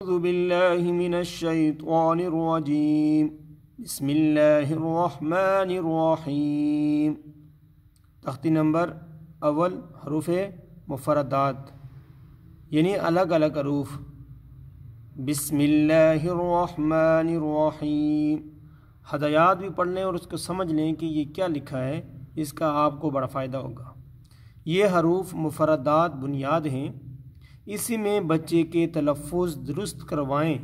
أعوذ بالله من الشيطان الرجيم بسم الله الرحمن الرحیم۔ تختی نمبر اول حروف مفردات یعنی الگ الگ حروف۔ بسم اللہ الرحمن الرحیم۔ ہدایات بھی پڑھ لیں اور اس کو سمجھ لیں کہ یہ کیا لکھا ہے، اس کا آپ کو بڑا فائدہ ہوگا۔ یہ حروف مفردات بنیاد ہیں، اسی میں بچے کے تلفظ درست کروائیں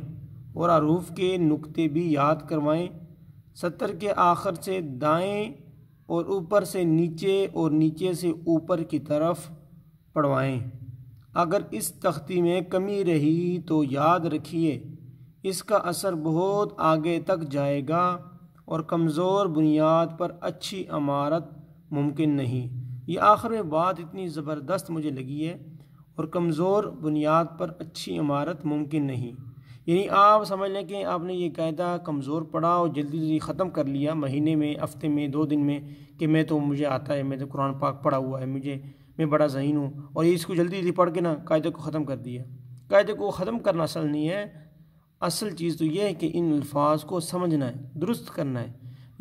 اور حروف کے نقطے بھی یاد کروائیں۔ سطر کے آخر سے دائیں اور اوپر سے نیچے اور نیچے سے اوپر کی طرف پڑھوائیں۔ اگر اس تختی میں کمی رہی تو یاد رکھیے اس کا اثر بہت آگے تک جائے گا اور کمزور بنیاد پر اچھی عمارت ممکن نہیں۔ یہ آخر میں بات اتنی زبردست مجھے لگی ہے، اور کمزور بنیاد پر اچھی عمارت ممکن نہیں، یعنی آپ سمجھ لیں کہ آپ نے یہ قاعدہ کمزور پڑھا اور جلدی جلدی ختم کر لیا، مہینے میں، ہفتے میں، 2 دن میں، کہ مجھے آتا ہے، میں تو قرآن پاک پڑھا ہوا ہے، میں بڑا ذہین ہوں، اور اس کو جلدی جلدی پڑھ کے نا قاعدے کو ختم کر دیا۔ قاعدے کو ختم کرنا اصل نہیں ہے، اصل چیز تو یہ ہے کہ ان الفاظ کو سمجھنا ہے، درست کرنا ہے۔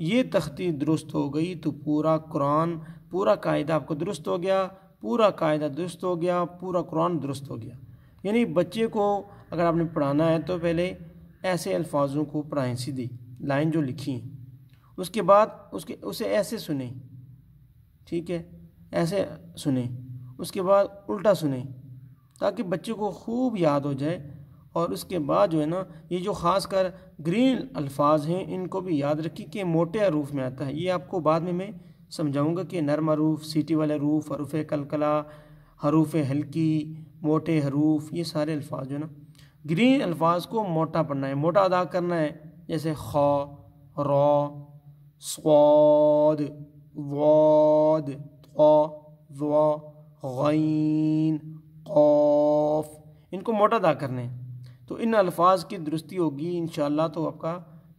یہ تختی درست ہو گئی تو پورا قرآن، پورا قاعدہ آپ کو درست ہو گیا، پورا قاعدہ درست ہو گیا، پورا قرآن درست ہو گیا۔ یعنی بچے کو اگر آپ نے پڑھانا ہے تو پہلے ایسے الفاظوں کو پڑھائیں، سیدھی لائن جو لکھی ہیں، اس کے بعد اسے ایسے سنیں، ٹھیک ہے، ایسے سنیں، اس کے بعد الٹا سنیں تاکہ بچے کو خوب یاد ہو جائے۔ اور اس کے بعد جو ہے نا، یہ جو خاص کر گرین الفاظ ہیں ان کو بھی یاد رکھیں کہ موٹے حروف میں آتا ہے۔ یہ آپ کو بعد میں سمجھاؤں گا کہ نرم حروف، سیٹی والے حروف، حروف قلقلہ، حروف ہلکی، موٹے حروف، یہ سارے الفاظ جو ہے نا گرین الفاظ کو موٹا پڑھنا ہے، موٹا ادا کرنا ہے، جیسے خا، را، صاد، واد، طا، ظا، غین، قاف، ان کو موٹا ادا کرنا ہے۔ تو ان الفاظ کی درستی ہوگی انشاءاللہ تو آپ کا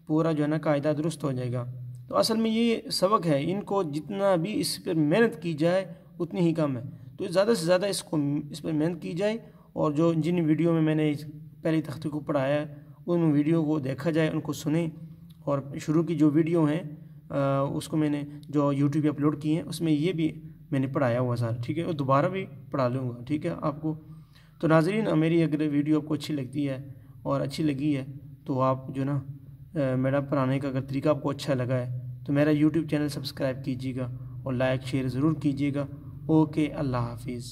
پورا جو ہے نا قاعدہ درست ہو جائے گا۔ تو اصل میں یہ سبق ہے، ان کو جتنا بھی اس پر محنت کی جائے اتنی ہی کم ہے، تو زیادہ سے زیادہ اس پر محنت کی جائے، اور جن ویڈیو میں نے پہلی تختی کو پڑھایا ہے ان ویڈیو کو دیکھا جائے، ان کو سنیں، اور شروع کی جو ویڈیو ہیں اس کو میں نے جو یوٹیوب پہ اپلوڈ کی ہیں اس میں یہ بھی میں نے پڑھایا ہوا سارا، ٹھیک ہے، اور دوبارہ بھی پڑھا لوں گا، ٹھیک ہے آپ کو۔ تو ناظرین، میری اگر ویڈیو آپ کو اچھی لگتی ہے اور اچھی لگی ہے تو آپ جو نا میرا پڑھانے کا اگر طریقہ آپ کو اچھا لگا ہے تو میرا یوٹیوب چینل سبسکرائب کیجیے گا اور لائک شیئر ضرور کیجیے گا۔ اوکے، اللہ حافظ۔